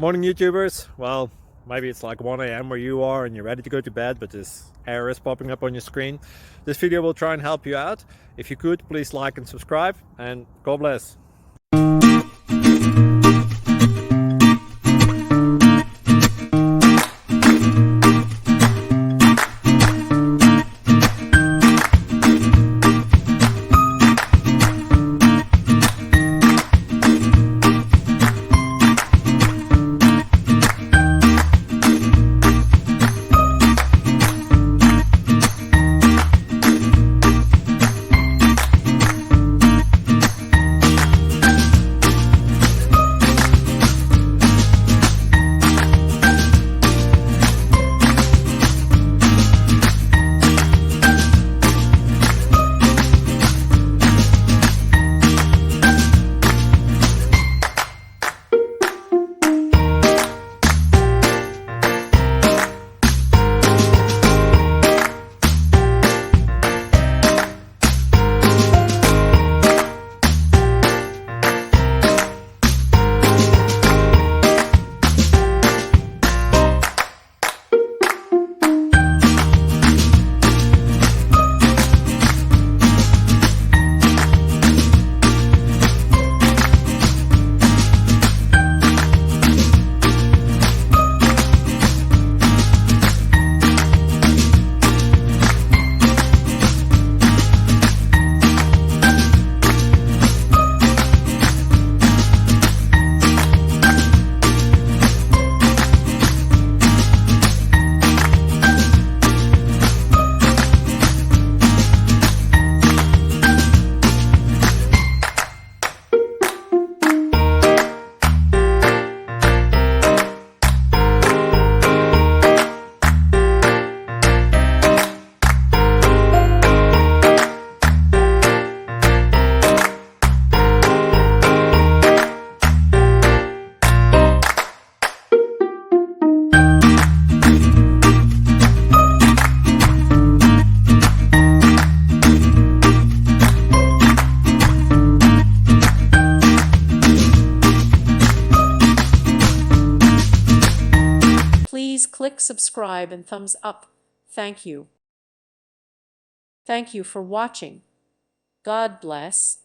Morning YouTubers. Well, maybe it's like 1 a.m. where you are and you're ready to go to bed, but this error is popping up on your screen. This video will try and help you out. If you could, please like and subscribe, and God bless. Please click subscribe and thumbs up. Thank you. Thank you for watching. God bless.